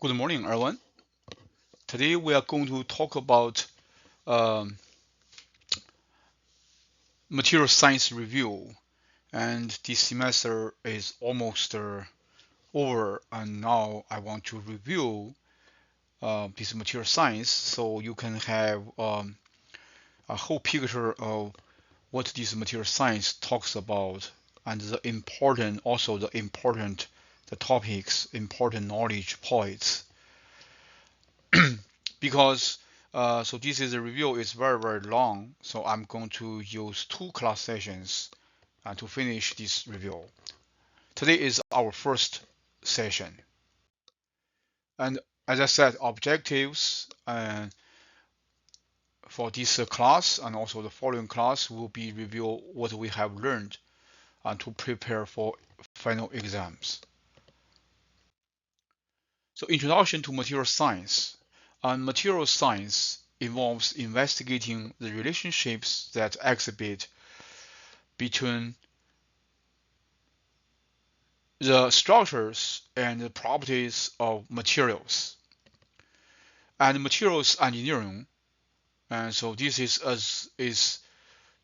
Good morning, everyone. Today we are going to talk about um, material science review, and this semester is almost over, and now I want to review this material science so you can have a whole picture of what this material science talks about and the topics, important knowledge points. Because so this is a review is very long, so I'm going to use 2 class sessions to finish this review. Today is our first session, and as I said, objectives for this class and also the following class will be review what we have learned and to prepare for final exams. So introduction to material science. And material science involves investigating the relationships that exhibit between the structures and the properties of materials. And materials engineering, and so this is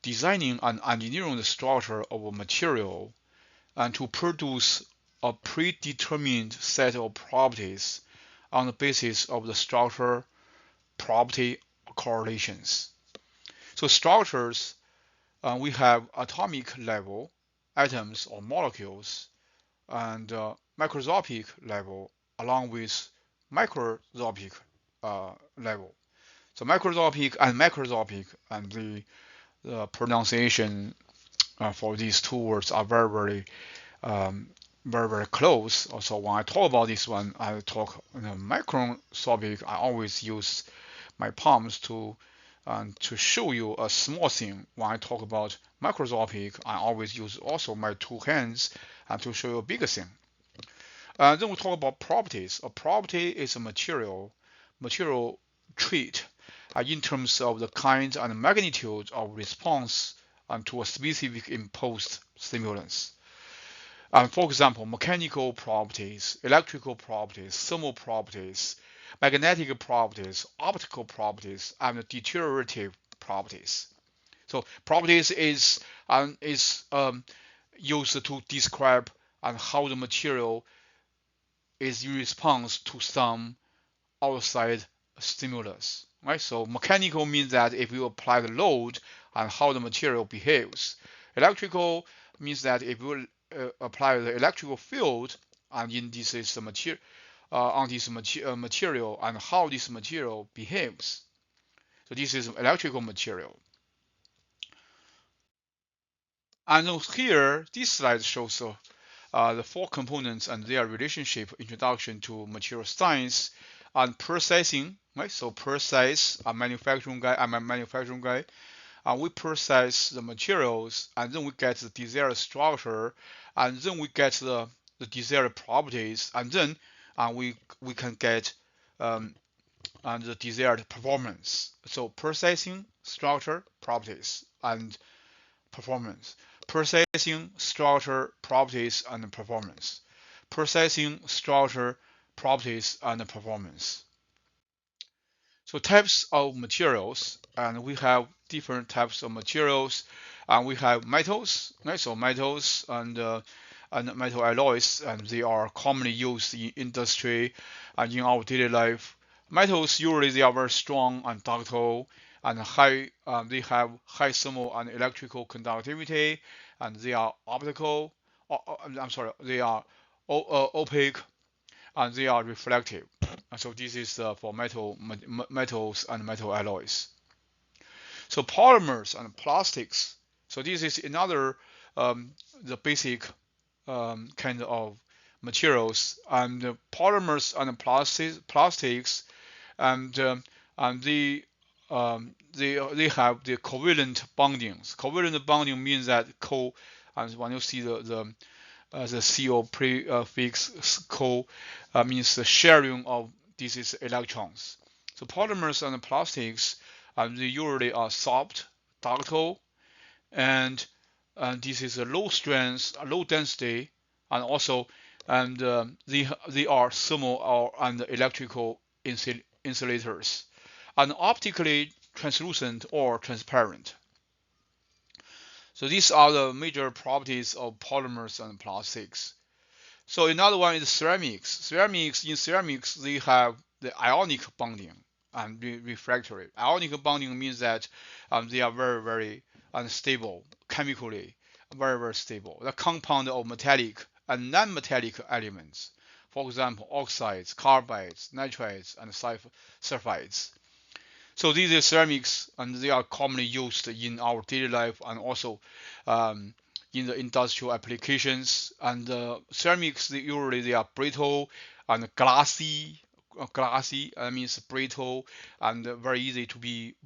designing and engineering the structure of a material and to produce a predetermined set of properties on the basis of the structure property correlations. So structures, we have atomic level, atoms or molecules, and macroscopic level along with microscopic level. So microscopic and macroscopic, and the pronunciation for these 2 words are very close. Also, when I talk about this one, I talk microscopic. I always use my palms to show you a small thing. When I talk about microscopic, I always use also my 2 hands to show you a bigger thing. Then we talk about properties. A property is a material trait in terms of the kind and magnitude of response to a specific imposed stimulus. For example, mechanical properties, electrical properties, thermal properties, magnetic properties, optical properties, and deteriorative properties. So properties is used to describe how the material is in response to some outside stimulus. Right? So mechanical means that if you apply the load and how the material behaves. Electrical means that if you apply the electrical field and in this is the material on this material and how this material behaves. So this is electrical material. And here, this slide shows the 4 components and their relationship, introduction to material science and processing. Right? So process, I'm a manufacturing guy. We process the materials, and then we get the desired structure, and then we get the desired properties, and then we can get and the desired performance. So processing, structure, properties, and performance. Processing, structure, properties, and performance. Processing, structure, properties, and performance. So types of materials, and we have different types of materials. And we have metals, right? So metals and metal alloys, and they are commonly used in industry and in our daily life. Metals usually they are very strong and ductile and high. They have high thermal and electrical conductivity, and they are optical. I'm sorry, they are opaque and they are reflective. And so this is for metals and metal alloys. So polymers and plastics. So this is another the basic kind of materials, and polymers and plastics, and they have the covalent bondings. Covalent bonding means that and when you see the CO prefix co means the sharing of these electrons. So polymers and plastics, they usually are soft, ductile, and this is a low strength, low density, and also and they are thermal or and electrical insulators, and optically translucent or transparent. So these are the major properties of polymers and plastics. So another one is ceramics. In ceramics, they have the ionic bonding and refractory. Ionic bonding means that they are very, very unstable chemically, very, very stable. The compound of metallic and non-metallic elements, for example, oxides, carbides, nitrides, and sulfides. So these are ceramics, and they are commonly used in our daily life and also in the industrial applications. And ceramics, usually they are brittle and glassy. Glassy means brittle and very easy to be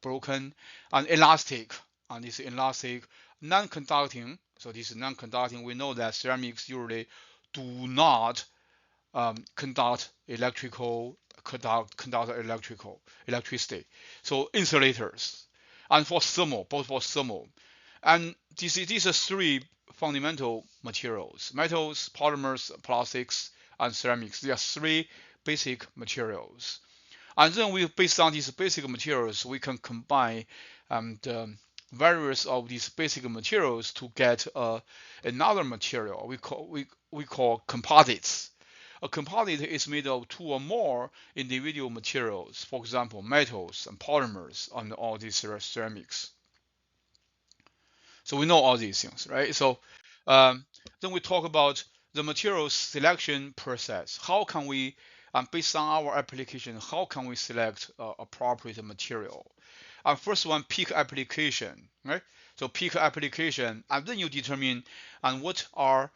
broken, and elastic. And this elastic, non-conducting. So this is non-conducting. We know that ceramics usually do not conduct electricity. So insulators, and for thermal, both for thermal, and these are three fundamental materials: metals, polymers, plastics, and ceramics. They are three basic materials. And then based on these basic materials, we can combine various of these basic materials to get another material we call composites. A composite is made of two or more individual materials, for example, metals and polymers, and all these ceramics. So we know all these things, right? So then we talk about the material selection process. How can we, based on our application, how can we select appropriate material? First one, pick application, right? So pick application, and then you determine and what are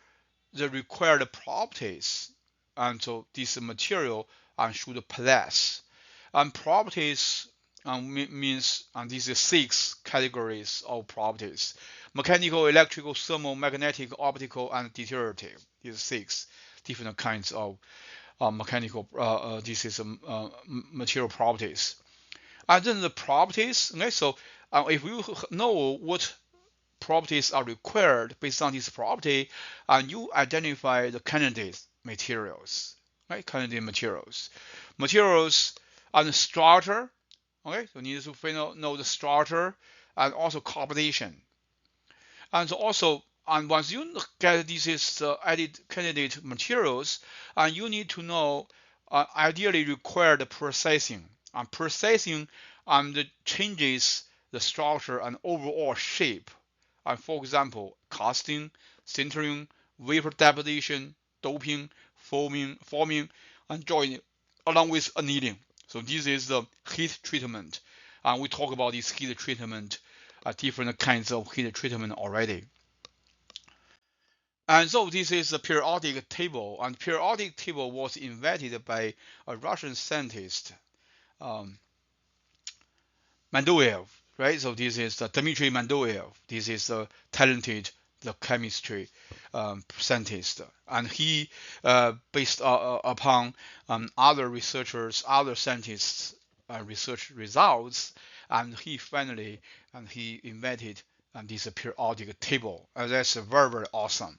the required properties, and so this material should possess. And properties means, and these are six categories of properties: mechanical, electrical, thermal, magnetic, optical, and deteriorative. These six different kinds of mechanical this is material properties. And then the properties, okay, so if you know what properties are required based on this property, and you identify the candidate materials, right? Candidate materials and the structure, okay? So you need to know the structure and also composition, and also. And once you get these added candidate materials, and you need to know ideally required processing. And processing changes the structure and overall shape. And for example, casting, sintering, vapor deposition, doping, forming, and joining, along with annealing. So this is the heat treatment. And we talk about this heat treatment, different kinds of heat treatment already. And so this is the periodic table, and periodic table was invented by a Russian scientist, Mendeleev, right? So this is Dmitry Mendeleev. This is the talented chemistry scientist, and he based upon other researchers, other scientists' research results, and he finally he invented this periodic table. And that's very, very awesome.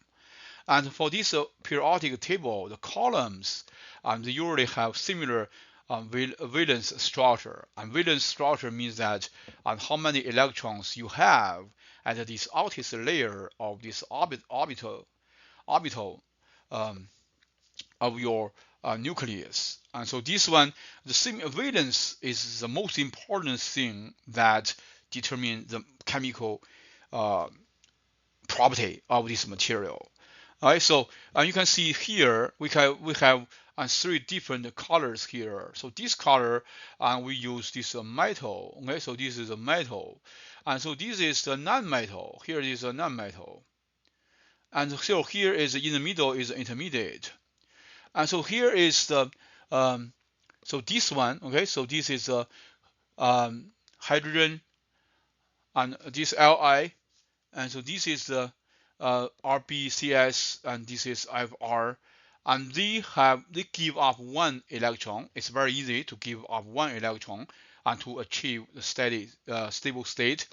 And for this periodic table, the columns they usually have similar valence structure. And valence structure means that how many electrons you have at this outer layer of this orbital of your nucleus. And so this one, the valence is the most important thing that determines the chemical property of this material. All right, so you can see here we have three different colors here. So this color, we use this metal. Okay, so this is a metal, and so this is the non-metal. Here is a non-metal, and so here is in the middle is intermediate, and so here is the so this one. Okay, so this is a hydrogen, and this Li, and so this is the RBCS, and this is IFR, and they give up one electron. It's very easy to give up one electron and to achieve the stable state.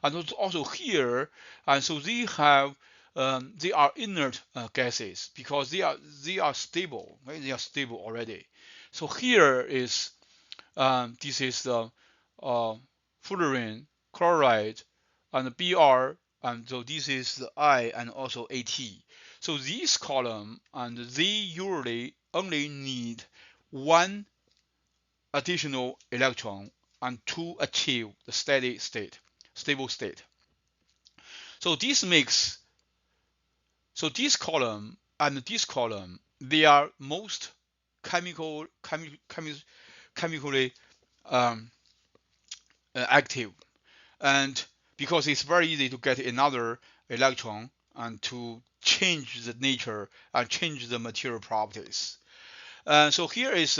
And also here, and so they have they are inert gases because they are stable, right? They are stable already. So here is this is the fluorine, chloride, and Br, and so this is the I and also At. So this column, and they usually only need one additional electron and to achieve the steady state, stable state. So this makes this column and this column, they are most chemically um, active, and because it's very easy to get another electron and to change the nature and change the material properties. So here is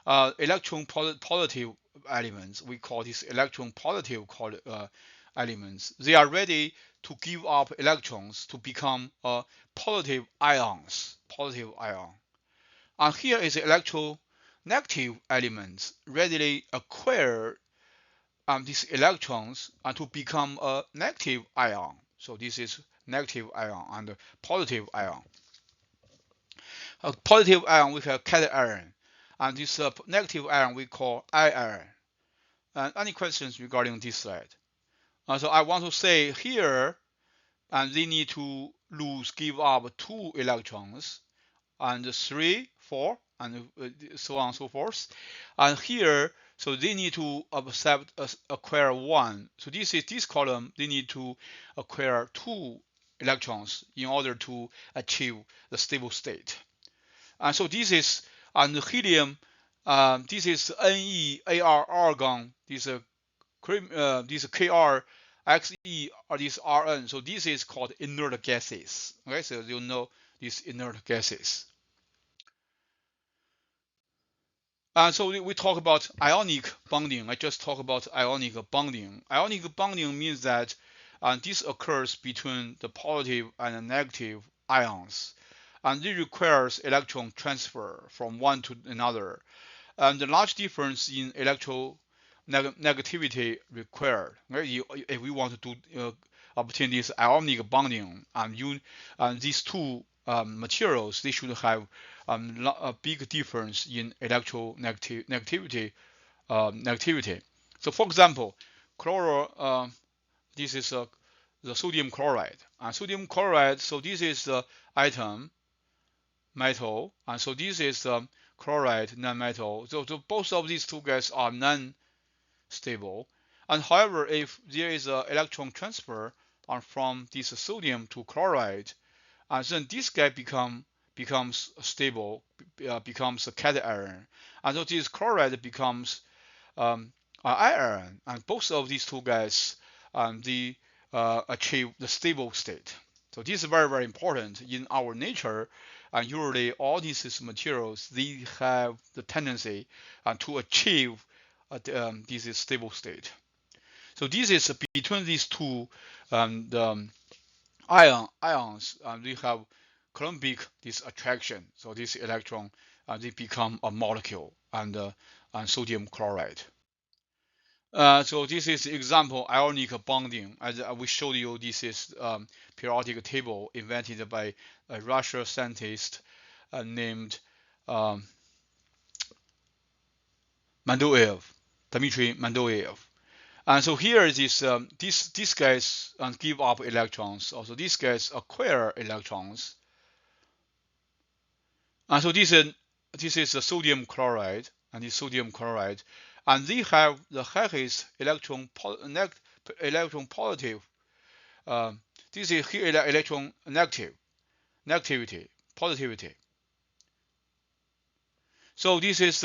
electron positive elements. We call this electron positive elements. They are ready to give up electrons to become positive ions. Positive ion. And here is electronegative elements readily acquire these electrons to become a negative ion. So this is negative ion and positive ion. A positive ion we call cation, and this negative ion we call ion. And any questions regarding this slide? So I want to say here, and they need to give up 2 electrons, and 3, 4, and so on and so forth. And here, so they need to acquire 1. So this column, they need to acquire 2 electrons in order to achieve the stable state. And so this is and helium. This is NeAr argon. This Kr Xe or this Rn. So this is called inert gases. Okay, so you know these inert gases. And so we talk about ionic bonding. I just talk about ionic bonding. Ionic bonding means that this occurs between the positive and the negative ions, and it requires electron transfer from one to another. And the large difference in electronegativity required. Right? If we want to obtain this ionic bonding, and these two materials, they should have a big difference in electronegativity. So, for example, this is the sodium chloride. And sodium chloride, so this is the atom metal, and so this is chloride non-metal. So both of these two gases are non-stable. And however, if there is an electron transfer from this sodium to chloride, and then this gas becomes stable, becomes a cation, and so this chloride becomes iron, and both of these two gases they achieve the stable state. So this is very, very important in our nature, and usually all these materials, they have the tendency to achieve this stable state. So this is between these two the ions, they have Coulombic this attraction. So this electron they become a molecule and sodium chloride. So this is example ionic bonding. As we showed you, this is periodic table invented by a Russian scientist named Mendeleev, Dmitry Mendeleev. And so here is these guys give up electrons. Also, these guys acquire electrons. And so this is the sodium chloride, and this sodium chloride, and they have the highest electron positive. This is here electron negativity, positivity. So this is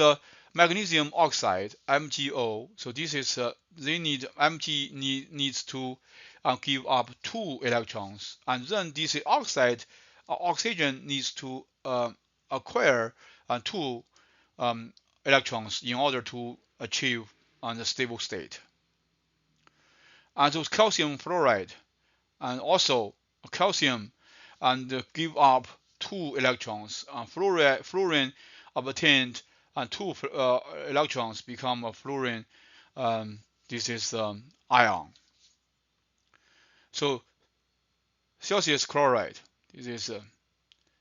magnesium oxide, MgO. So this is they need needs to give up 2 electrons, and then this oxide oxygen needs to acquire 2 electrons in order to achieve the stable state. And so calcium fluoride, and also calcium, and give up 2 electrons. Fluorine obtained 2 electrons become a fluorine. This is ion. So Celsius chloride. This is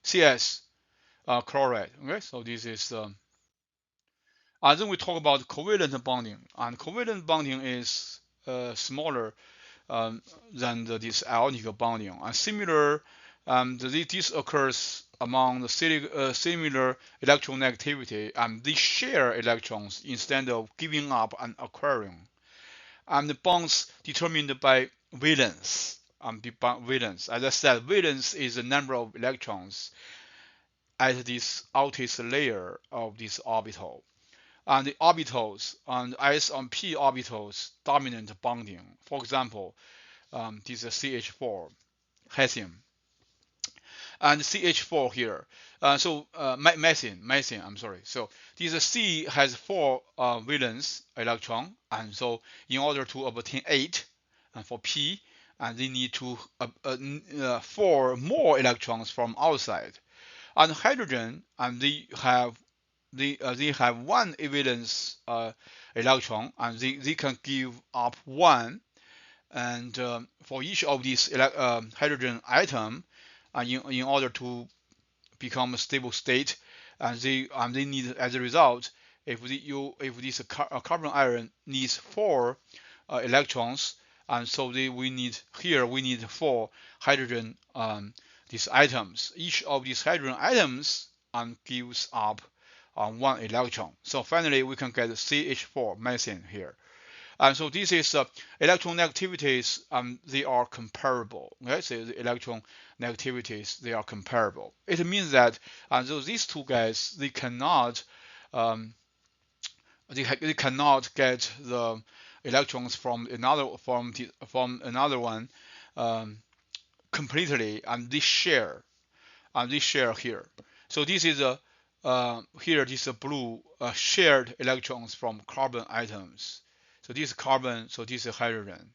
CS chloride. Okay, so this is and then we talk about covalent bonding, and covalent bonding is smaller than this ionic bonding. And similar, this occurs among the similar electronegativity, and they share electrons instead of giving up and acquiring. And the bonds determined by valence. Valence, as I said, valence is the number of electrons at this outermost layer of this orbital. And the orbitals and S and P orbitals dominant bonding. For example, this is CH4, hesium, and CH4 here. Methane, I'm sorry. So this C has 4 valence electron, and so in order to obtain 8, and for P, and they need to 4 more electrons from outside. And hydrogen, and they have 1 valence electron, and they can give up 1, and for each of these hydrogen atom, in order to become a stable state, and they need, as a result, if this carbon ion needs 4 electrons, and so we need 4 hydrogen these atoms. Each of these hydrogen atoms gives up 1 electron. So finally, we can get CH4 methane here. And so this is electron negativities. They are comparable. Okay, so the electron negativities, they are comparable. It means that so these two guys, they cannot they cannot get the electrons from another one completely, and they share here. So this is a here this is blue shared electrons from carbon atoms. So this is carbon, so this is hydrogen.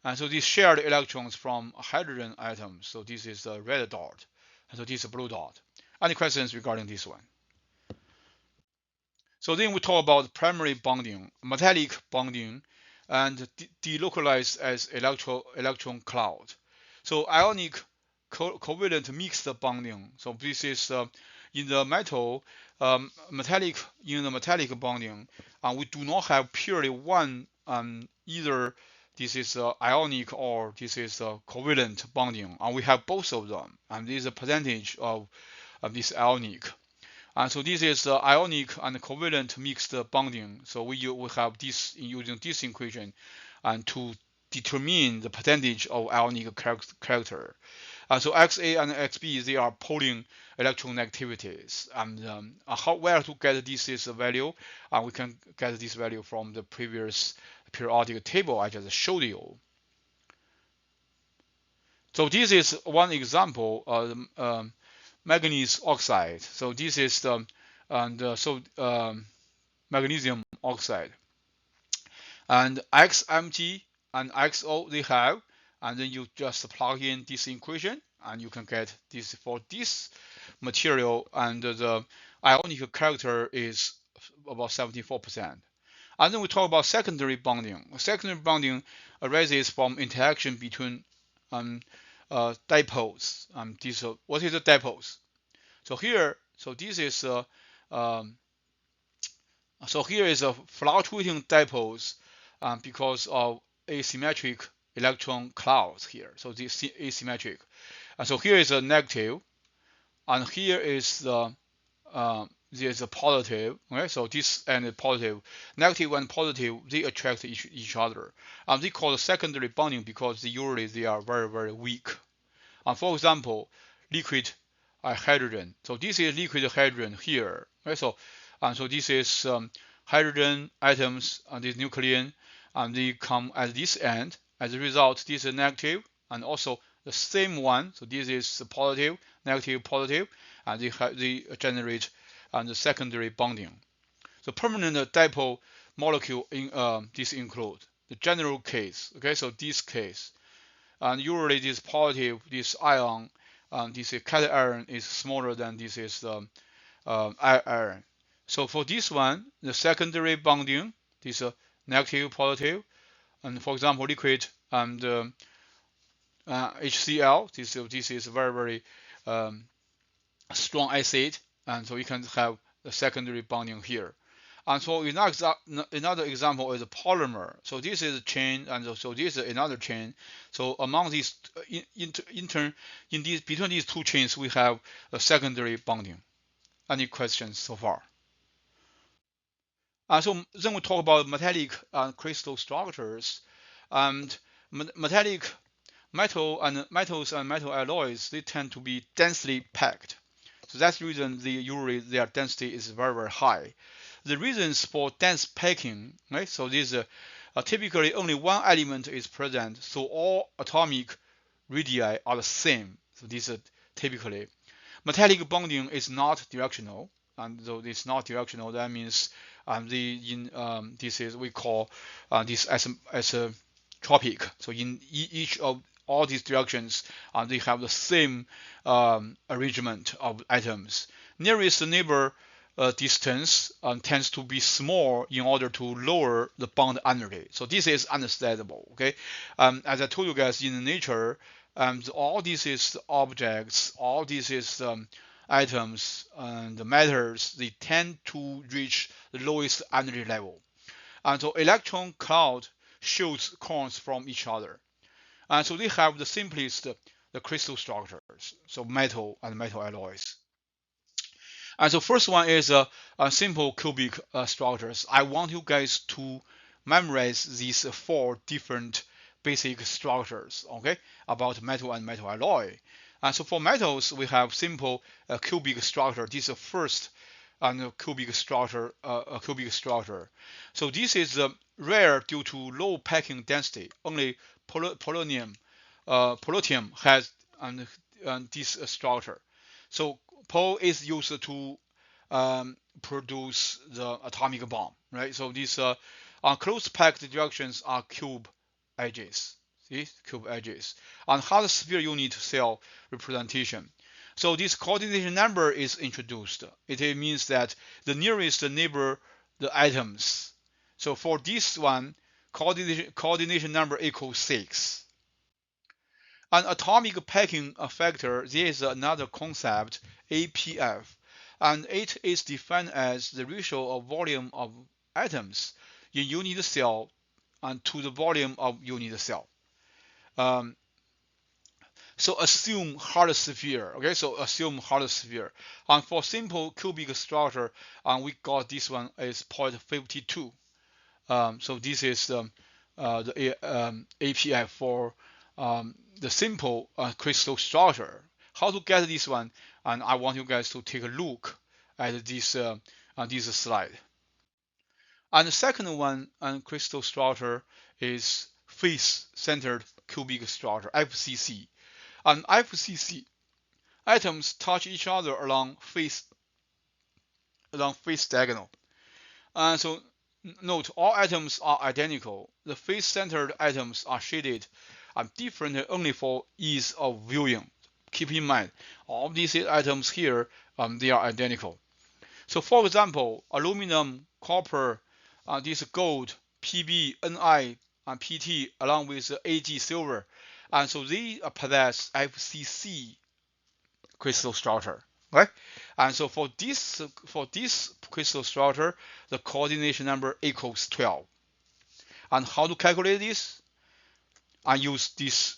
And so these shared electrons from hydrogen atoms, so this is the red dot, and so this is a blue dot. Any questions regarding this one? So then we talk about primary bonding, metallic bonding, and delocalized as electron cloud. So ionic covalent mixed bonding. So this is in the metallic bonding, we do not have purely one either this is ionic or this is covalent bonding, and we have both of them, and this is a percentage of this ionic. And so this is ionic and covalent mixed bonding. So we have this using this equation and to determine the percentage of ionic character. So Xa and Xb, they are Pauling electronegativities. And where to get this is value? We can get this value from the previous periodic table I just showed you. So this is one example of manganese oxide. So this is the magnesium oxide, and XMG and XO they have, and then you just plug in this equation and you can get this for this material, and the ionic character is about 74%. And then we talk about secondary bonding. Secondary bonding arises from interaction between dipoles. What is a dipole? So here, so this is so here is a fluctuating dipoles because of asymmetric electron clouds here. So this asymmetric. And so here is a negative, and here is the there's a positive. Okay, so this and positive, negative and positive, they attract each other. And they call it secondary bonding because usually they are very, very weak. For example, liquid hydrogen. So this is liquid hydrogen here. Okay, so this is hydrogen atoms on this nucleon, and they come at this end. As a result, this is negative, and also the same one. So this is positive, negative, positive, and they generate the secondary bonding. So permanent dipole molecule in this include the general case. Okay, so this case, and usually this positive, this ion, this cation is smaller than this is iron. So for this one, the secondary bonding, this negative, positive, and for example, liquid and HCl. This is very, very strong acid, and so you can have the secondary bonding here. And so another example is a polymer. So this is a chain, and so this is another chain. So among these, between these two chains, we have a secondary bonding. Any questions so far? So then we talk about metallic crystal structures, and metallic metals and metal alloys, they tend to be densely packed. So that's the reason usually their density is very, very high. The reasons for dense packing, right? So these typically only one element is present, so all atomic radii are the same. So these are typically metallic bonding is not directional, and though it's not directional, that means this is we call this as a tropic. So in each of all these directions, they have the same arrangement of atoms. Nearest neighbor distance tends to be small in order to lower the bond energy. So this is understandable. Okay, as I told you guys, in nature, all these is objects, all these is atoms and the matters, they tend to reach the lowest energy level. And so electron cloud shoots cones from each other. And so they have the simplest the crystal structures, so metal and metal alloys. And so first one is a simple cubic structures. I want you guys to memorize these four different basic structures, okay, about metal and metal alloy. And so for metals, we have simple cubic structure. This is the first cubic structure, a cubic structure. So this is rare due to low packing density. Only polonium has this structure. So Pol is used to produce the atomic bomb, right? So these close packed directions are cube edges. See, cube edges. And hard sphere unit cell representation. So this coordination number is introduced. It means that the nearest neighbor, the atoms. So for this one, coordination number equals 6. An atomic packing factor, there is another concept, APF, and it is defined as the ratio of volume of atoms in unit cell and to the volume of unit cell. So assume hard sphere. Okay, so assume hard sphere. And for simple cubic structure, we got this one is 0.52. So this is the APF for the simple crystal structure. How to get this one? And I want you guys to take a look at this slide. And the second one crystal structure is face-centered cubic structure, FCC. And FCC atoms touch each other along face diagonal. And so note all atoms are identical. The face-centered atoms are shaded and different only for ease of viewing. Keep in mind, all these atoms here, they are identical. So for example, aluminum, copper, this gold, Pb, Ni, and Pt, along with Ag silver, and so they possess FCC crystal structure, right? And so for this crystal structure, the coordination number equals 12. And how to calculate this? I use this.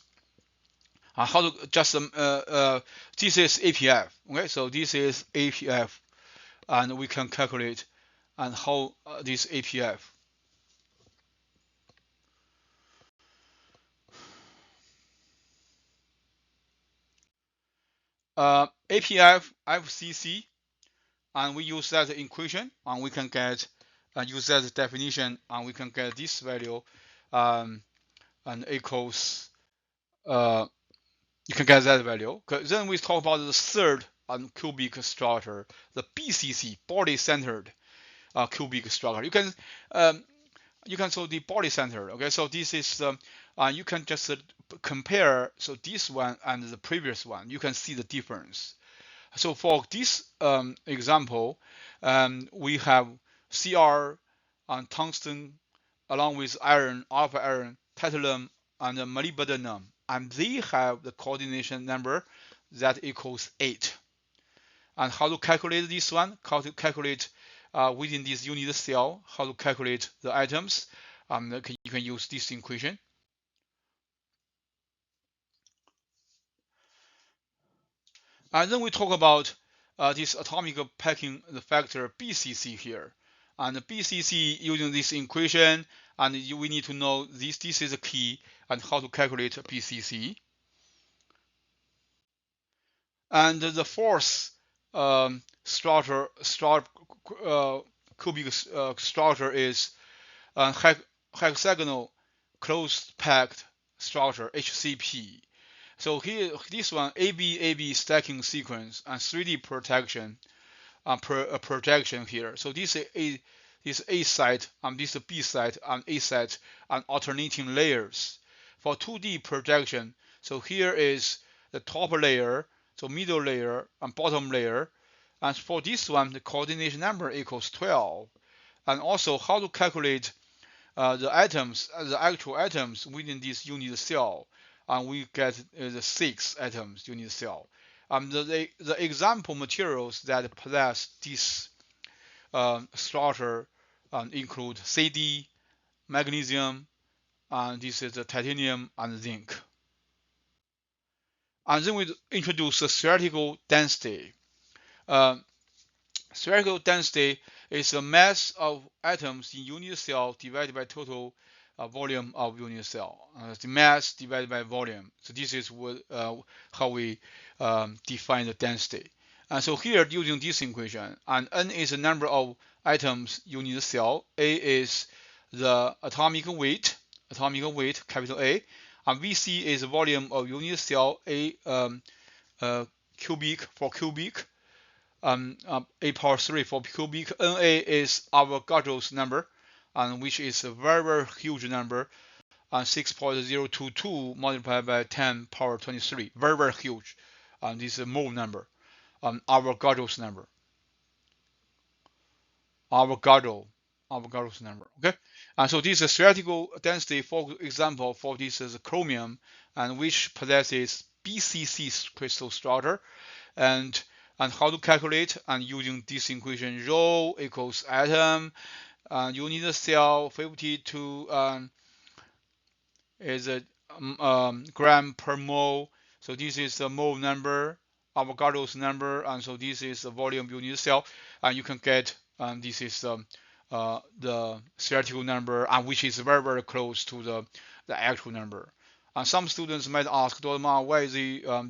How to just this is APF. Okay, so this is APF, and we can calculate and how this APF. APF FCC, and we use that equation, and we can get use that definition, and we can get this value, and equals you can get that value. Then we talk about the third cubic structure, the BCC, body-centered cubic structure. You can so the body-centered. Okay, so this is you can just compare. So this one and the previous one, you can see the difference. So for this example, we have Cr tungsten along with iron, alpha iron, tantalum, and molybdenum. and they have the coordination number that equals 8. And how to calculate this one? How to calculate within this unit cell, how to calculate the atoms? You can use this equation. And then we talk about this atomic packing factor BCC here. And BCC using this equation, and we need to know this is a key and how to calculate BCC. And the fourth cubic structure is hexagonal closed packed structure HCP. So here, this one AB stacking sequence and 3D protection projection here. So this A site and this B site and A site and alternating layers for 2D projection. So here is the top layer, so middle layer and bottom layer, and for this one the coordination number equals 12. And also how to calculate the atoms, the actual atoms within this unit cell, and we get the 6 atoms unit cell. The example materials that possess this structure include CD, magnesium, and this is the titanium and zinc. And then we introduce the theoretical density. Theoretical density is the mass of atoms in unit cell divided by total volume of unit cell. The mass divided by volume. So this is how we define the density. And so here using this equation, and N is the number of atoms unit cell, A is the atomic weight, capital A, and VC is the volume of unit cell, A cubic for cubic, A power 3 for cubic. Na is Avogadro's number, and which is a very, very huge number, and 6.022 multiplied by 10 power 23, very, very huge. And this is a mole number, Avogadro's number. Avogadro's number. Okay, and so this is theoretical density. For example, for this is chromium, and which possesses BCC crystal structure, and how to calculate, and using this equation, rho equals atom, unit cell 52 is a gram per mole. So this is the mole number, Avogadro's number, and so this is the volume unit cell, and you can get this is the theoretical number, and which is very, very close to the actual number. And some students might ask, Dolma, why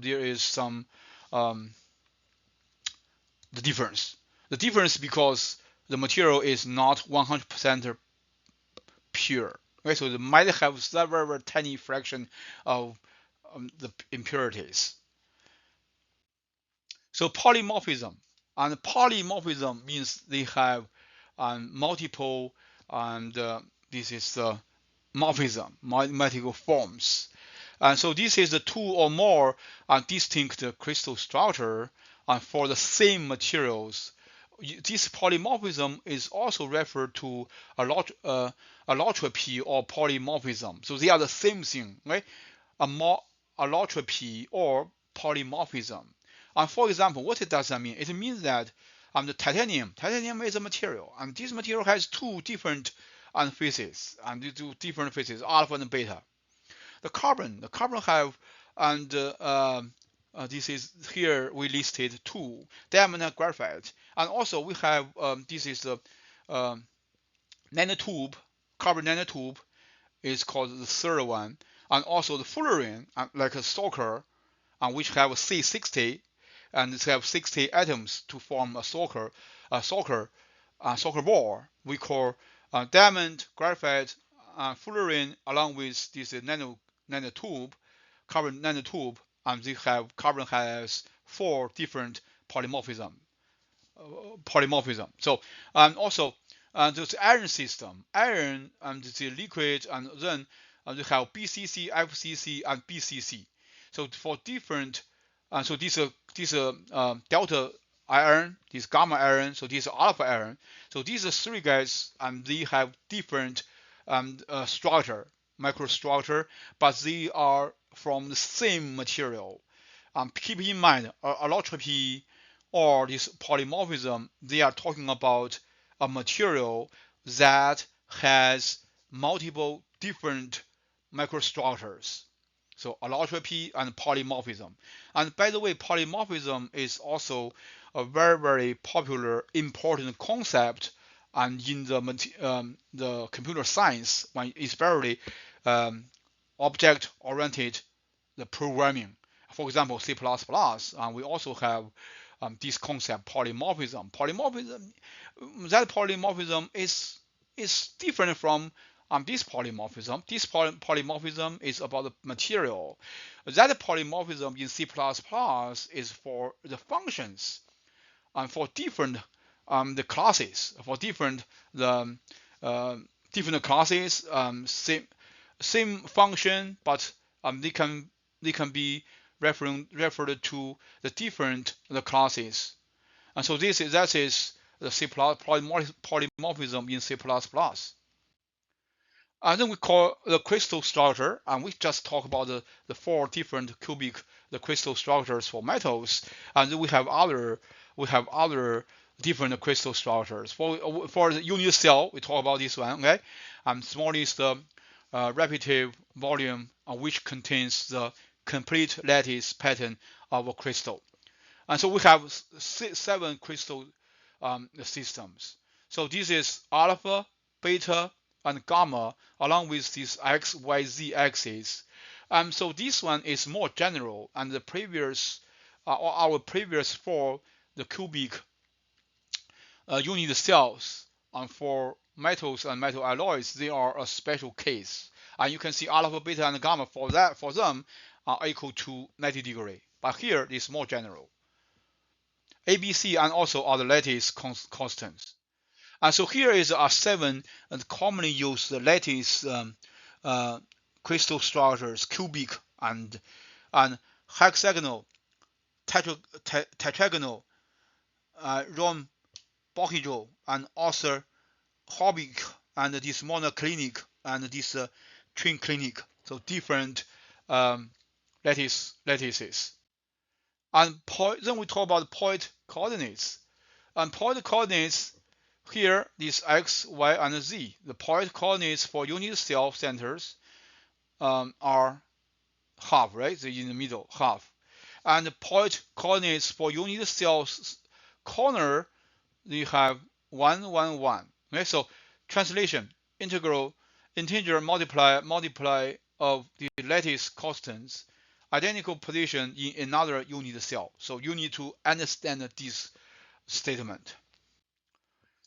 there is some the difference? The difference because the material is not 100% pure. Okay, so it might have some very, very tiny fraction of the impurities. So polymorphism, and polymorphism means they have multiple, and this is the morphism, mathematical forms. And so this is the two or more distinct crystal structure for the same materials. This polymorphism is also referred to allotropy or polymorphism. So they are the same thing, right? Allotropy or polymorphism. And for example, what does that mean? It means that the titanium is a material, and this material has two different phases, and these two different phases, alpha and beta. The carbon have, and this is here we listed two, diamond and graphite, and also we have this is the nanotube, carbon nanotube is called the third one, and also the fullerene, like a Stalker, which have C60, and it have 60 atoms to form a Stalker ball. We call diamond, graphite, fullerene, along with this nanotube, carbon nanotube, and they have carbon has 4 different polymorphism. So also there's iron system, iron and the liquid, and then they have BCC, FCC, and BCC. So for different, so this delta iron, this gamma iron, so this alpha iron. So these are 3 guys, and they have different structure, microstructure, but they are from the same material. Keep in mind, allotropy or this polymorphism, they are talking about a material that has multiple different microstructures. So allotropy and polymorphism. And by the way, polymorphism is also a very, very popular, important concept and in the computer science, when especially object-oriented the programming. For example, C++, we also have this concept polymorphism. That polymorphism is different from this polymorphism. This polymorphism is about the material. That polymorphism in C++ is for the functions and for different the classes, for different different classes, same function, but they can be referred to the different the classes. And so that is the C++ polymorphism in C++. And then we call the crystal structure, and we just talk about the 4 different cubic the crystal structures for metals, and then we have other different crystal structures. For the unit cell, we talk about this one, okay? Small is the repetitive volume which contains the complete lattice pattern of a crystal. And so we have 7 crystal systems. So this is alpha, beta, and gamma along with this x, y, z axis. So this one is more general, and the previous our previous 4 the cubic unit cells for metals and metal alloys, they are a special case. And you can see alpha, beta, and gamma for them are equal to 90 degrees. But here it is more general. ABC and also other lattice constants. And so here is 7 commonly used lattice crystal structures: cubic and hexagonal, tetragonal, rhombohedral, and orthorhombic, and this monoclinic and this trinclinic. So different lattices. And then we talk about point coordinates. And point coordinates here, this x, y, and z. The point coordinates for unit cell centers are half, right? They're in the middle, half. And the point coordinates for unit cells corner, they have 1, 1, 1. Okay, so translation: integer multiply of the lattice constants, identical position in another unit cell. So you need to understand this statement.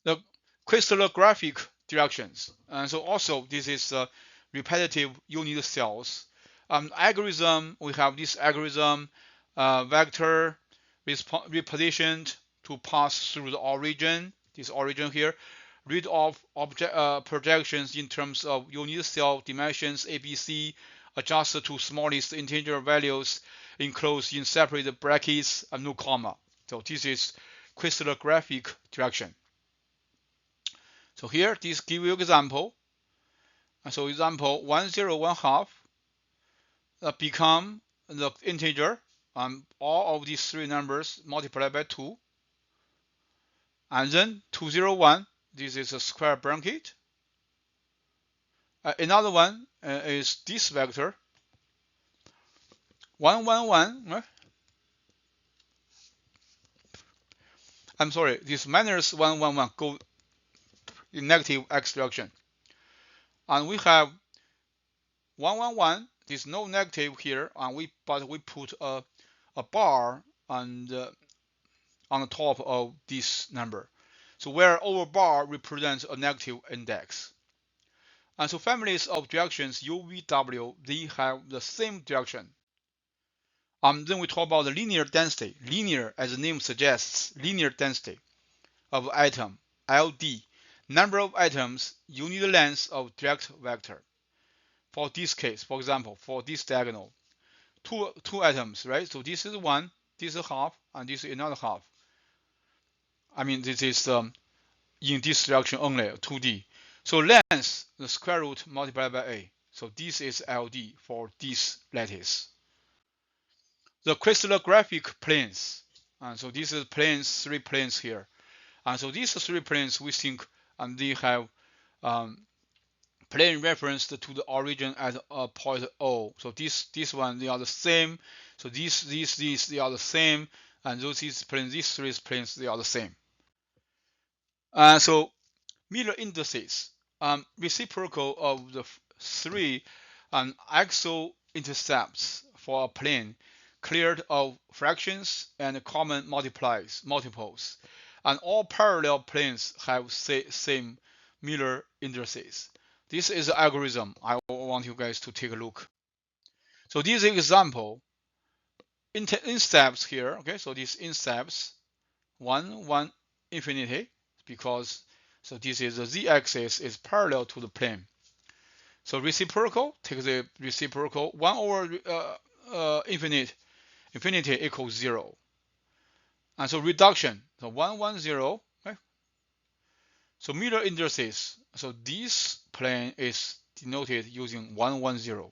The crystallographic directions, and so also this is repetitive unit cells. Algorithm, we have this algorithm vector repositioned to pass through the origin, this origin here, read off projections in terms of unit cell dimensions ABC, adjusted to smallest integer values, enclosed in separate brackets and no comma. So this is crystallographic direction. So here, this give you example. And so example 1, 0, 1 half become the integer, all of these 3 numbers multiplied by 2. And then 2, 0, 1, this is a square bracket. Another one is this vector 1, 1, 1. I'm sorry, this minus 1, 1, 1 go in negative x direction. And we have 1, 1, 1. There's no negative here, and but we put a bar on the top of this number. So where over bar represents a negative index. And so families of directions U, V, W, they have the same direction. Then we talk about the linear density. Linear, as the name suggests, linear density of atom, LD. Number of atoms, unit length of direct vector. For this case, for example, for this diagonal, two atoms, right? So this is 1, this is half, and this is another half. I mean, this is in this direction only, 2D. So length, the square root multiplied by A. So this is LD for this lattice. The crystallographic planes. And so this is planes, 3 planes here. And so these 3 planes we think they have plane reference to the origin at a point O. So this one they are the same. So these they are the same, and these planes, these 3 planes they are the same. So Miller indices, reciprocal of the 3 axial intercepts for a plane cleared of fractions and common multiples, and all parallel planes have same Miller indices. This is the algorithm I want you guys to take a look. So this example intercepts here. Okay, so these intercepts 1, 1, infinity, because so this is the z-axis is parallel to the plane. So reciprocal, take the reciprocal 1 over infinity equals 0. And so reduction, so 1, 1, 0. Okay? So Miller indices, so this plane is denoted using 1, 1, 0.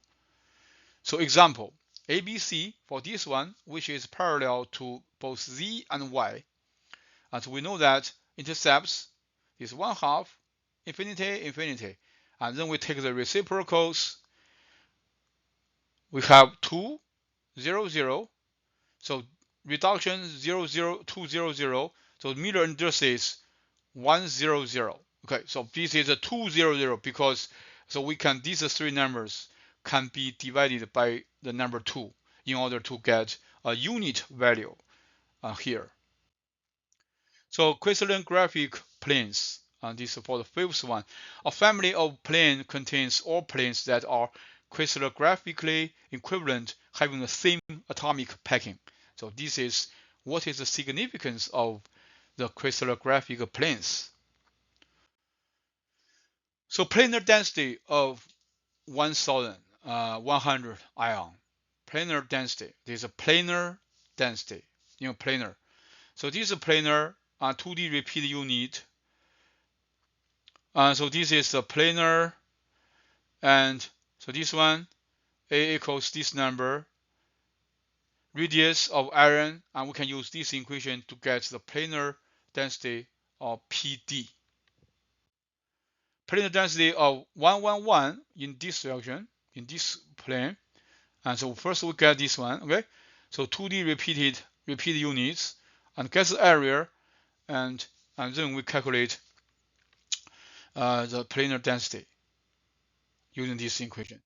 So example, ABC for this one, which is parallel to both z and y. And so we know that intercepts is 1/2, infinity, infinity. And then we take the reciprocals. We have 2, 0, 0. So reduction 0, 0, 2, 0, 0. So Miller indices 1, 0, 0. Okay, so this is a 2, 0, 0 because so we can these 3 numbers can be divided by the number 2 in order to get a unit value here. So crystallographic planes, this is for the 5th one. A family of plane contains all planes that are crystallographically equivalent, having the same atomic packing. So this is what is the significance of the crystallographic planes. So planar density of 1,100 ion. Planar density. There's a planar density. Planar. So this is a planar 2D repeat unit. So this is a planar, and so this one A equals this number, radius of iron, and we can use this equation to get the planar density of PD. Planar density of 111 in this direction, in this plane. And so first we get this one, okay? So 2D repeat units, and get the area, and then we calculate the planar density using this equation.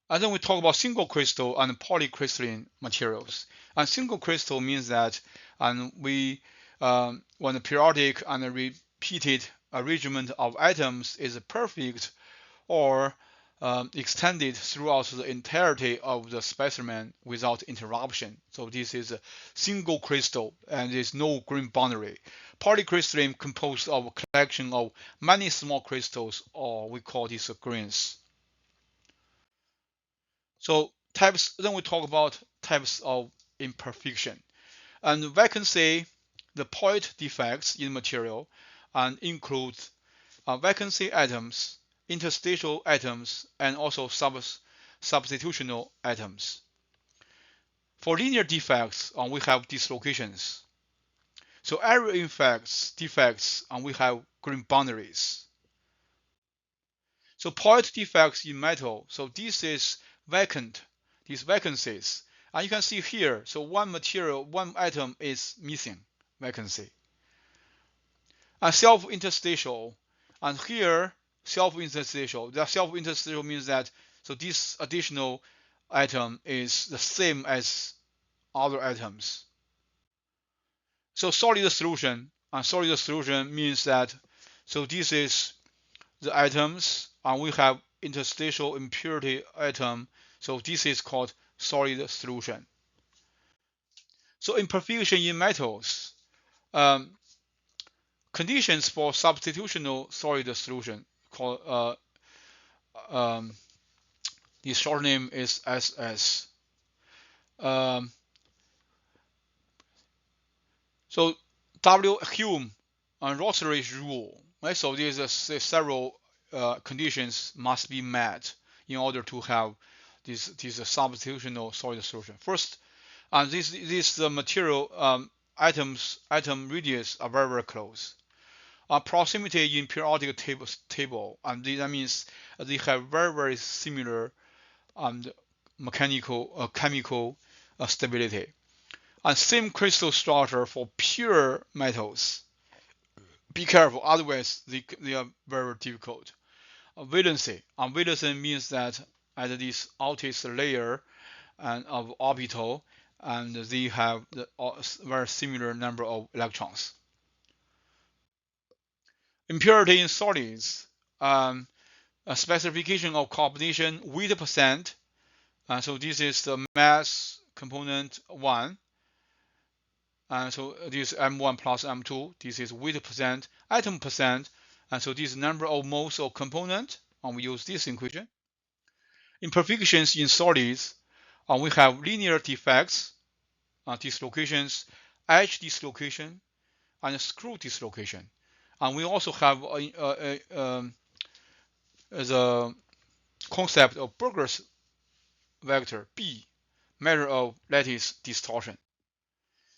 And then we talk about single crystal and polycrystalline materials. And single crystal means that when the periodic and repeated arrangement of atoms is perfect or extended throughout the entirety of the specimen without interruption. So this is a single crystal and there's no grain boundary. Polycrystalline composed of a collection of many small crystals, or we call this grains. So types, then we talk about types of imperfection. And we can say the point defects in material and includes vacancy atoms, interstitial atoms, and also substitutional atoms. For linear defects, we have dislocations. So area defects, we have grain boundaries. So point defects in metal, so this is vacant, these vacancies. And you can see here, so one atom is missing, vacancy. And self-interstitial, and here self-interstitial. The self-interstitial means that so this additional atom is the same as other atoms. So solid solution, and solid solution means that so this is the atoms, and we have interstitial impurity atom. So this is called solid solution. So imperfection in metals, conditions for substitutional solid solution called the short name is SS. So W. Hume and Rothery's rule, right? So there's several conditions must be met in order to have this substitutional solid solution. First, and this material atom radius are very close. Proximity in periodic table, and that means they have very similar mechanical chemical stability. And same crystal structure for pure metals. Be careful, otherwise they are very difficult. Valency. Valency means that at this outer layer and of orbital, and they have the very similar number of electrons. Impurity in solids. A specification of composition weight percent. So this is the mass component 1. And so this is M1 plus M2. This is weight percent, atom percent. And so this number of moles of component. And we use this equation. Imperfections in solids. We have linear defects, dislocations, edge dislocation, and screw dislocation. And we also have the concept of Burger's vector B, measure of lattice distortion.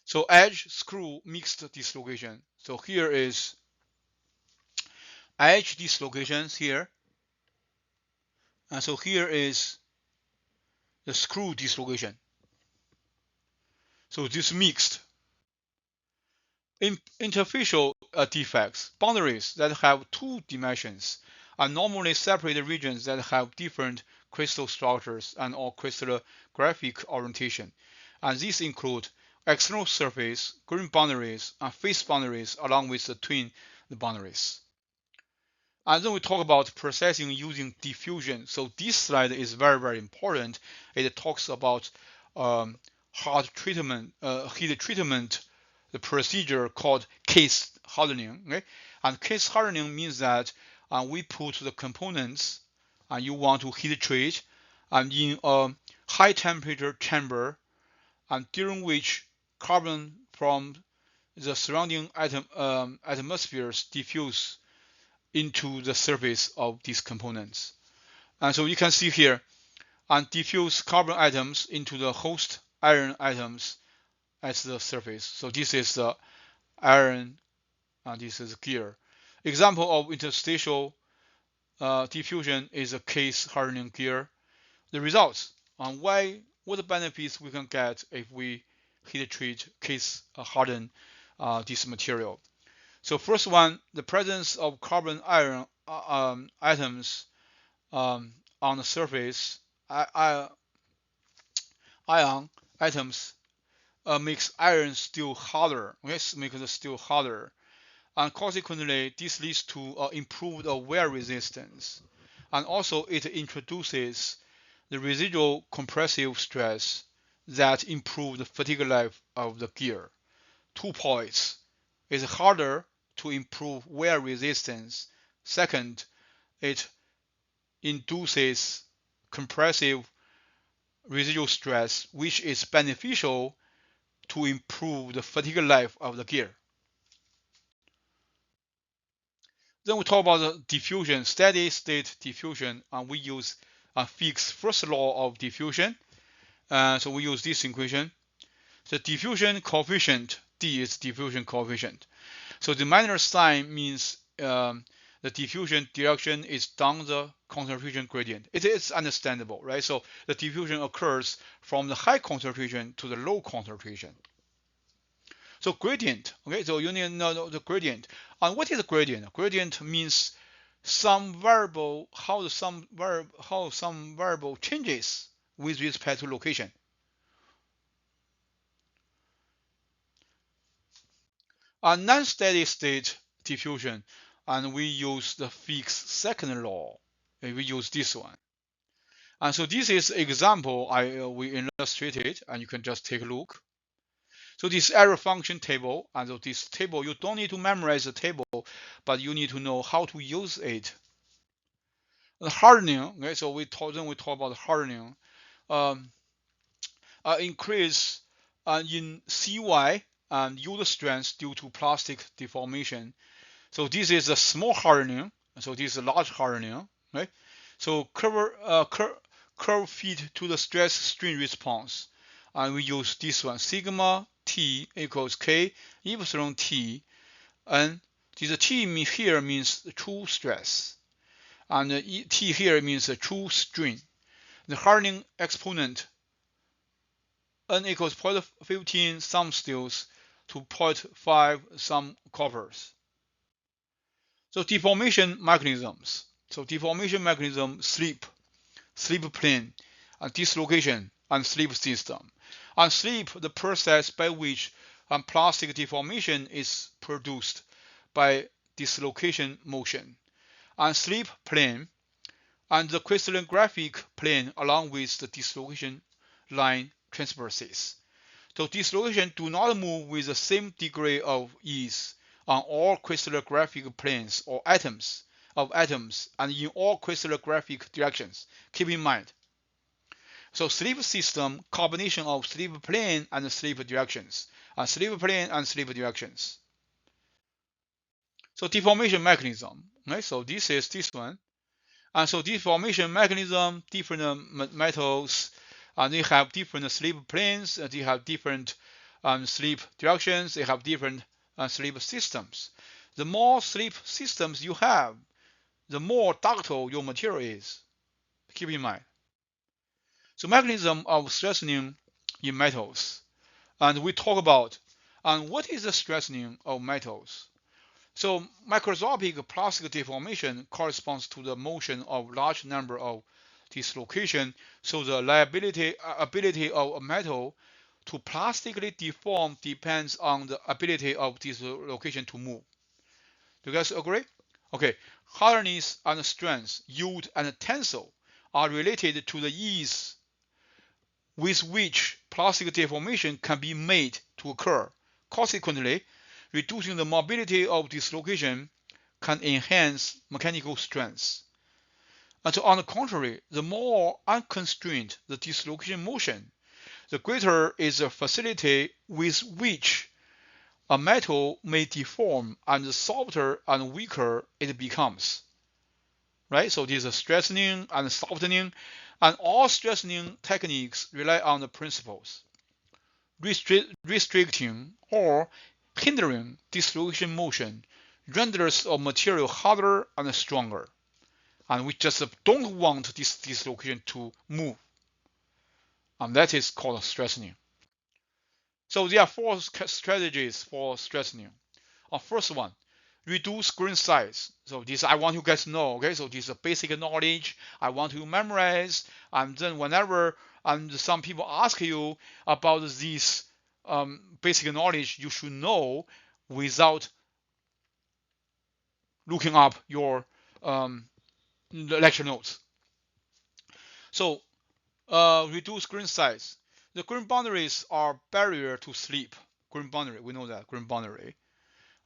So edge, screw, mixed dislocation. So here is edge dislocations here. And so here is the screw dislocation. So this mixed. Interfacial defects, boundaries that have 2 dimensions, are normally separated regions that have different crystal structures and or crystallographic orientation. And these include external surface, grain boundaries, and phase boundaries, along with the twin boundaries. And then we talk about processing using diffusion. So this slide is very important. It talks about heat treatment, the procedure called case hardening. Okay? And case hardening means that we put the components and you want to heat treat and in a high temperature chamber, and during which carbon from the surrounding atmospheres diffuse into the surface of these components. And so you can see here, and diffuse carbon atoms into the host iron atoms at the surface. So this is the iron, and this is gear. Example of interstitial diffusion is a case hardening gear. The results on what benefits we can get if we heat treat case harden this material. So first one, the presence of carbon iron atoms on the surface, ion atoms makes iron steel harder. Okay, makes the steel harder, and consequently, this leads to improved wear resistance, and also it introduces the residual compressive stress that improves the fatigue life of the gear. 2 points: it's harder to improve wear resistance. Second, it induces compressive residual stress, which is beneficial to improve the fatigue life of the gear. Then we talk about the diffusion, steady state diffusion, and we use Fick's first law of diffusion. So we use this equation. The diffusion coefficient, D is diffusion coefficient. So the minus sign means the diffusion direction is down the concentration gradient. It is understandable, right? So the diffusion occurs from the high concentration to the low concentration. So gradient, okay, so you need to know the gradient. And what is a gradient? Gradient means some variable, how some variable changes with respect to location. A non-steady state diffusion, and we use the Fick's second law. We use this one. And so this is example we illustrated, and you can just take a look. So this error function table, and so this table, you don't need to memorize the table, but you need to know how to use it. The hardening, okay, so we talk about hardening. Increase in Cy and yield strength due to plastic deformation. So this is a small hardening, so this is a large hardening, right? So curve fit to the stress strain response. And we use this one, sigma t equals k epsilon t, and this t here means true stress, and t here means the true strain. The hardening exponent n equals 0.15 some steels to 0.5 some coppers. So deformation mechanisms. So deformation mechanism, slip plane, and dislocation, and slip system. And slip, the process by which plastic deformation is produced by dislocation motion. And slip plane, and the crystallographic plane along with the dislocation line transverses. So dislocation do not move with the same degree of ease on all crystallographic planes or atoms and in all crystallographic directions. Keep in mind. So slip system, combination of slip plane and slip directions. Slip plane and slip directions. So deformation mechanism. Right? So this is this one. And so deformation mechanism, different metals, and they have different slip planes, they have different slip directions, they have different slip systems. The more slip systems you have, the more ductile your material is. Keep in mind. So mechanism of strengthening in metals, and we talk about and what is the strengthening of metals. So microscopic plastic deformation corresponds to the motion of large number of dislocation. So the ability of a metal to plastically deform depends on the ability of dislocation to move. Do you guys agree? Okay, hardness and strength, yield and tensile are related to the ease with which plastic deformation can be made to occur. Consequently, reducing the mobility of dislocation can enhance mechanical strength. And so on the contrary, the more unconstrained the dislocation motion, the greater is the facility with which a metal may deform, and the softer and weaker it becomes. Right? So this is strengthening and softening, and all strengthening techniques rely on the principles restricting or hindering dislocation motion renders a material harder and stronger, and we just don't want this dislocation to move, and that is called strengthening. So there are 4 strategies for strengthening. First one, reduce grain size. So this I want you guys to know. Okay, so this is a basic knowledge I want you to memorize, and then whenever some people ask you about this basic knowledge, you should know without looking up your lecture notes. So reduce grain size. The grain boundaries are barrier to slip. Grain boundary, we know that grain boundary.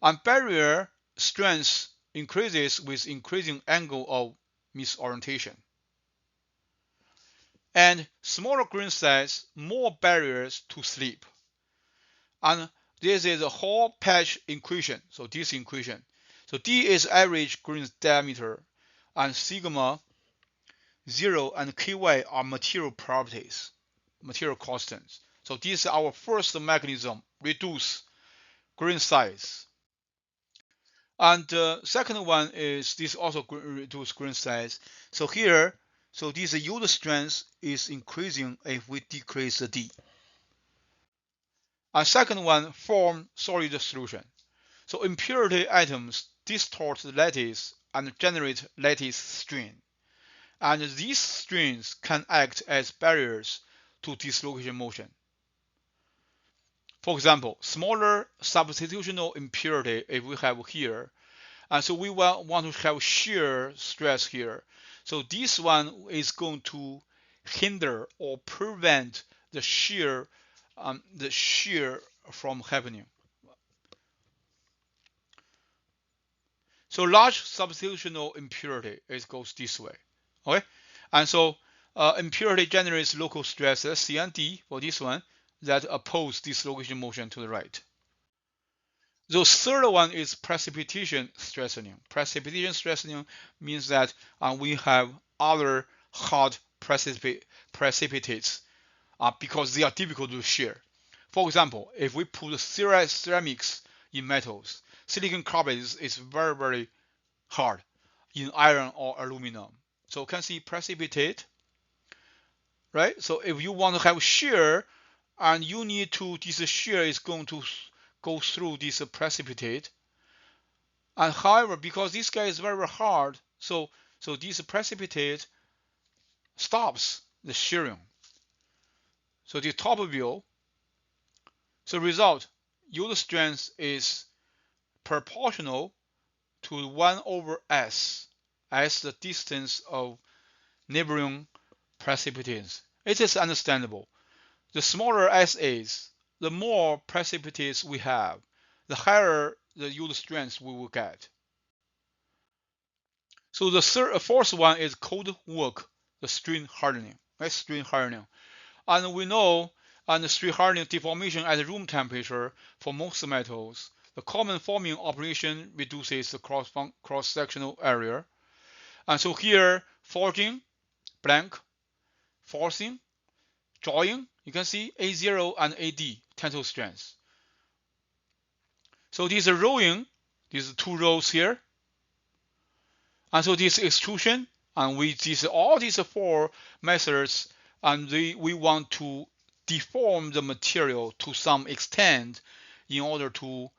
And barrier strength increases with increasing angle of misorientation. And smaller grain size, more barriers to slip. And this is a Hall patch equation. So this equation. So D is average grain diameter, and sigma 0 and ky are material properties, material constants. So this is our first mechanism, reduce grain size. And the second one is this also reduce grain size. So here, so this yield strength is increasing if we decrease the D. And second one, form solid solution. So impurity atoms distort the lattice and generate lattice strain. And these strains can act as barriers to dislocation motion. For example, smaller substitutional impurity if we have here, and so we want to have shear stress here. So this one is going to hinder or prevent the shear from happening. So large substitutional impurity, it goes this way. Okay, and so impurity generates local stresses C and D for this one that oppose dislocation motion to the right. The third one is precipitation strengthening. Precipitation strengthening means that we have other hard precipitates because they are difficult to shear. For example, if we put ceramics in metals, silicon carbide is very, very hard in iron or aluminum. So you can see precipitate, right? So if you want to have shear, and you need to, this shear is going to go through this precipitate. And however, because this guy is very, very hard, so this precipitate stops the shearing. So the top view, so result, yield strength is proportional to 1 over s as the distance of neighboring precipitates. It is understandable. The smaller s is, the more precipitates we have, the higher the yield strength we will get. So the fourth one is cold work, the strain hardening, right? Strain hardening. And we know, and the strain hardening deformation at room temperature for most metals, the common forming operation reduces the cross-sectional area. And so here, forging, blank, forcing, drawing, you can see A0 and AD, tensile strength. So this rowing, these two rows here, and so this extrusion, and with all these four methods, and we want to deform the material to some extent in order to,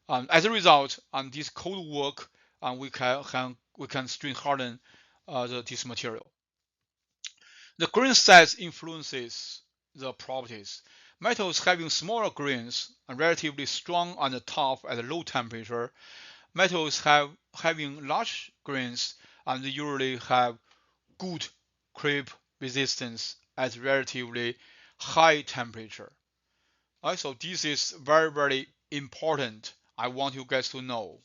as a result, on this cold work, we can strain harden this material. The grain size influences the properties. Metals having smaller grains and relatively strong and tough at low temperature. Metals having large grains and usually have good creep resistance at relatively high temperature. Right, so this is very, very important. I want you guys to know.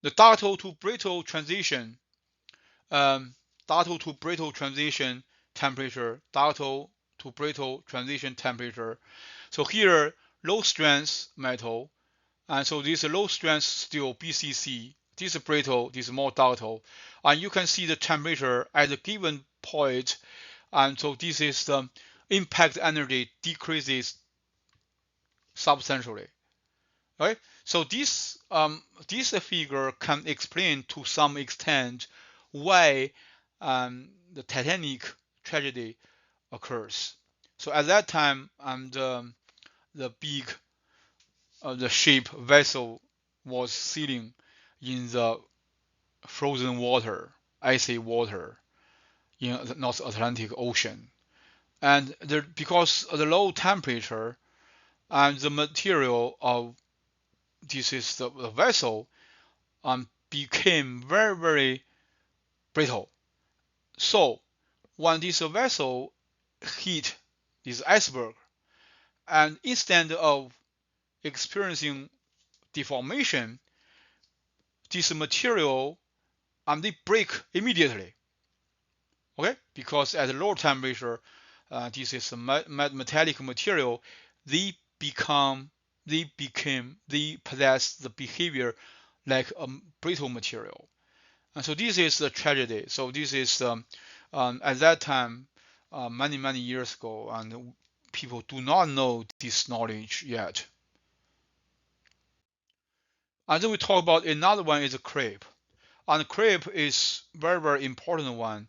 The ductile to brittle transition, ductile to brittle transition temperature, ductile to brittle transition temperature. So here, low strength metal, and so this low strength steel BCC, this is brittle, this is more ductile, and you can see the temperature at a given point, and so this is the impact energy decreases substantially. Right? So this figure can explain to some extent why the Titanic tragedy occurs. So at that time, the big the ship vessel was sailing in the frozen water, icy water in the North Atlantic Ocean, and because of the low temperature and the material of this is the vessel became very, very brittle. So when this vessel hit this iceberg, and instead of experiencing deformation, this material they break immediately. Okay, because at lower temperature, this is a metallic material. They possess the behavior like a brittle material, and so this is the tragedy. So this is at that time, many years ago, and people do not know this knowledge yet. And then we talk about another one is a crepe, and crepe is very, very important one.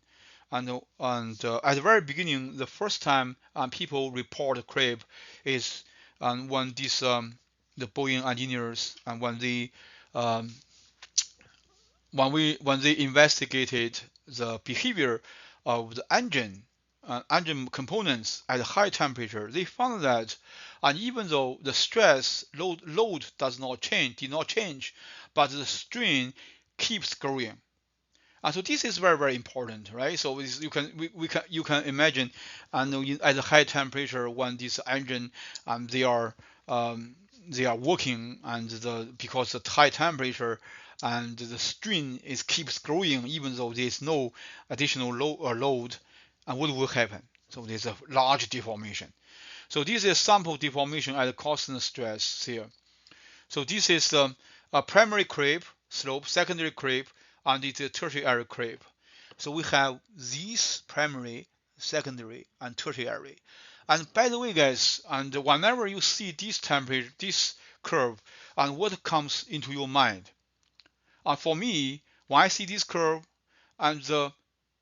And at the very beginning, the first time people report crepe is when this the Boeing engineers and when they investigated the behavior of the engine components at high temperature, they found that, and even though the stress load did not change, but the strain keeps growing. And so this is very, very important, right? So you can imagine, and at a high temperature when this engine they are working, and because the high temperature and the strain keeps growing even though there is no additional load, and what will happen? So there's a large deformation. So this is sample deformation at a constant stress here. So this is a primary crepe slope, secondary crepe, and it's a tertiary crepe. So we have these primary, secondary, and tertiary. And by the way, guys, and whenever you see this temperature, this curve, and what comes into your mind? For me, when I see this curve, and the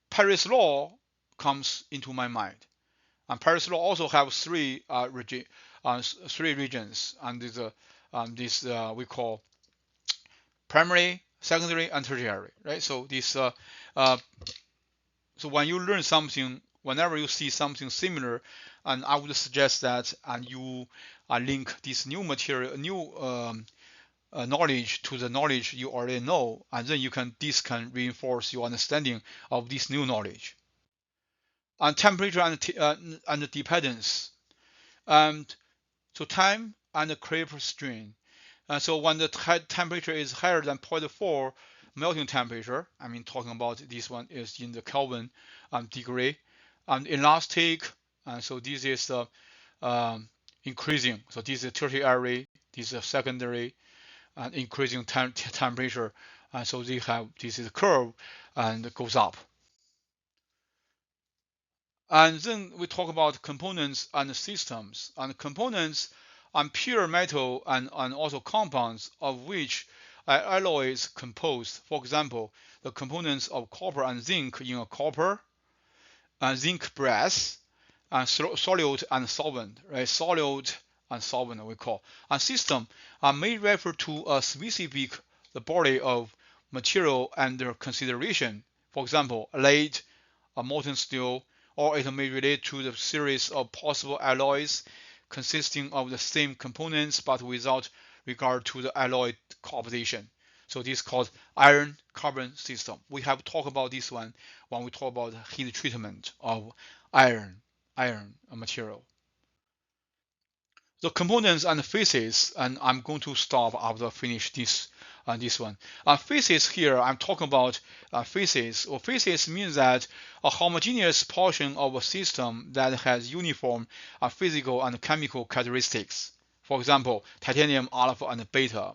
Paris law comes into my mind. And Paris law also have three regions, and this we call primary, secondary, and tertiary, right? So uh, so when you learn something, whenever you see something similar, and I would suggest that and you link this new material, new knowledge to the knowledge you already know, and then this can reinforce your understanding of this new knowledge. And temperature and dependence, and so time and creep strain. So when the temperature is higher than zero point 0.4 melting temperature, I mean talking about this one is in the Kelvin degree, and elastic, and so this is increasing. So this is tertiary, this is secondary, and increasing temperature, and so they have this is a curve and it goes up. And then we talk about components and systems. And components are pure metal and also compounds of which alloy is composed. For example, the components of copper and zinc in a copper and zinc brass, and solute and solvent, right? Solute and solvent we call. And system may refer to a specific the body of material under consideration. For example, lead, a molten steel, or it may relate to the series of possible alloys consisting of the same components but without regard to the alloy composition. So this is called iron carbon system. We have talked about this one when we talk about heat treatment of iron material. The components and phases, and I'm going to stop after finish this one. Phases here, I'm talking about phases. Or phases means that a homogeneous portion of a system that has uniform physical and chemical characteristics. For example, titanium, alpha, and beta.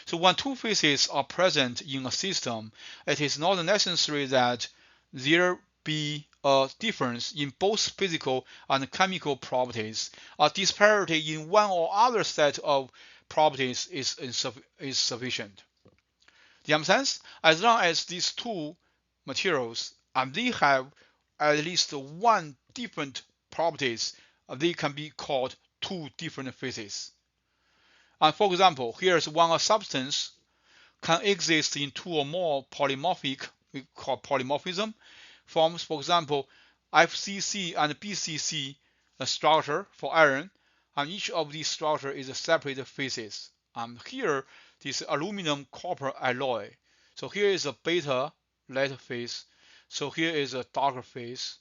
So when two phases are present in a system, it is not necessary that there be a difference in both physical and chemical properties. A disparity in one or other set of properties is sufficient. Do you understand? As long as these two materials and they have at least one different properties, they can be called two different phases. And for example, here's one substance can exist in two or more polymorphic, we call polymorphism, forms. For example, FCC and BCC structure for iron, and each of these structure is a separate phases. Here, this aluminum copper alloy. So here is a beta light phase. So here is a darker phase.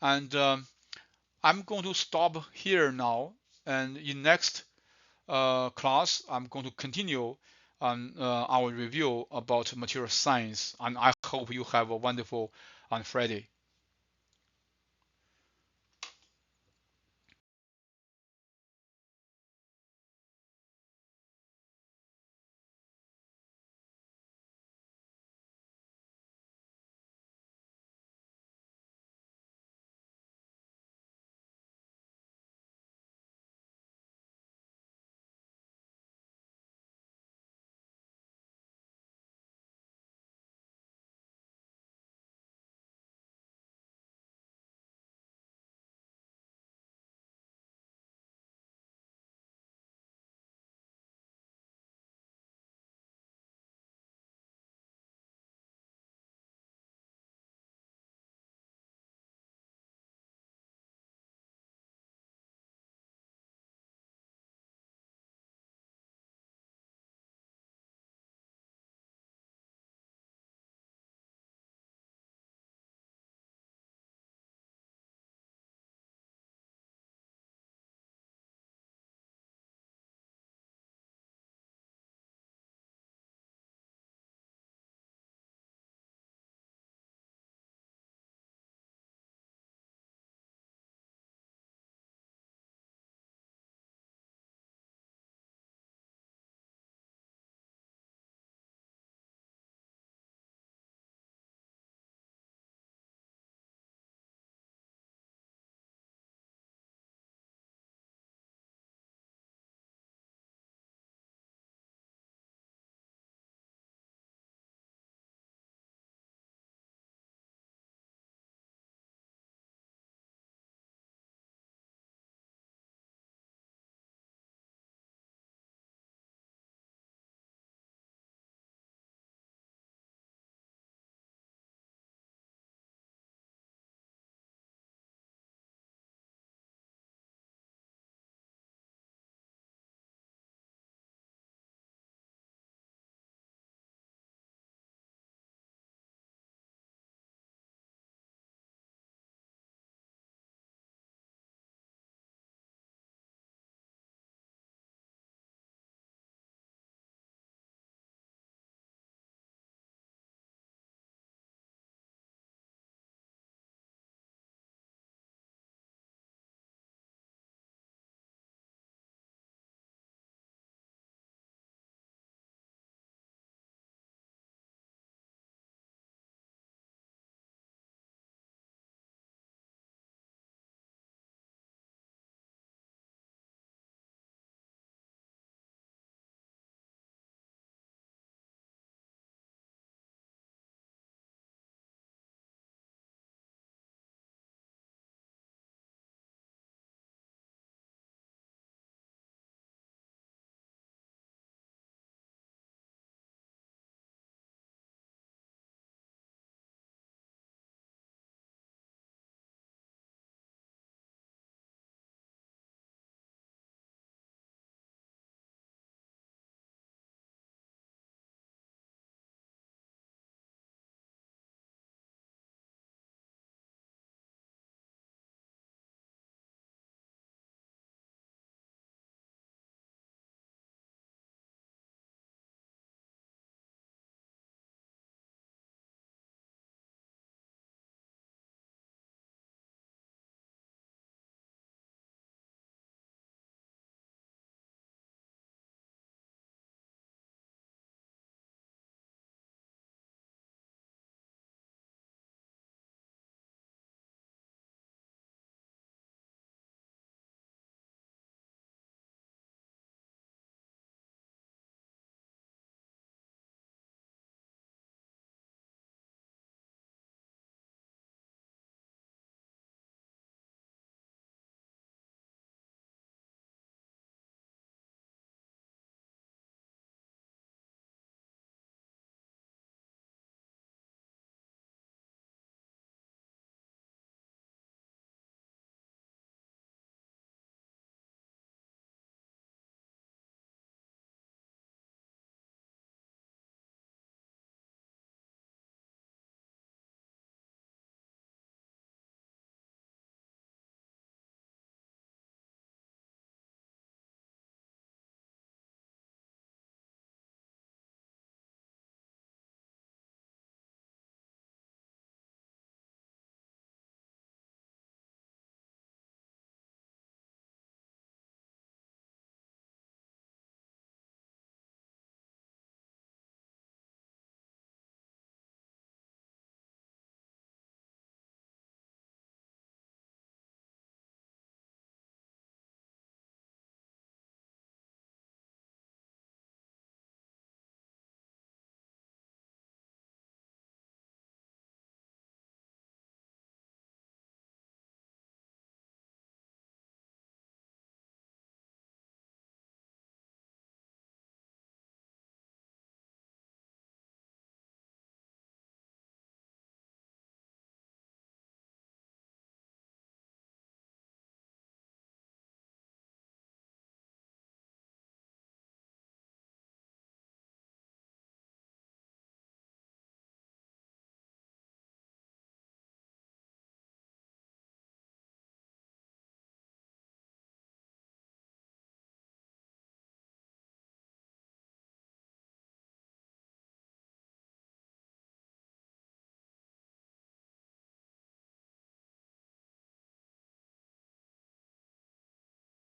And I'm going to stop here now. And in next class, I'm going to continue on our review about material science. And I hope you have a wonderful Friday.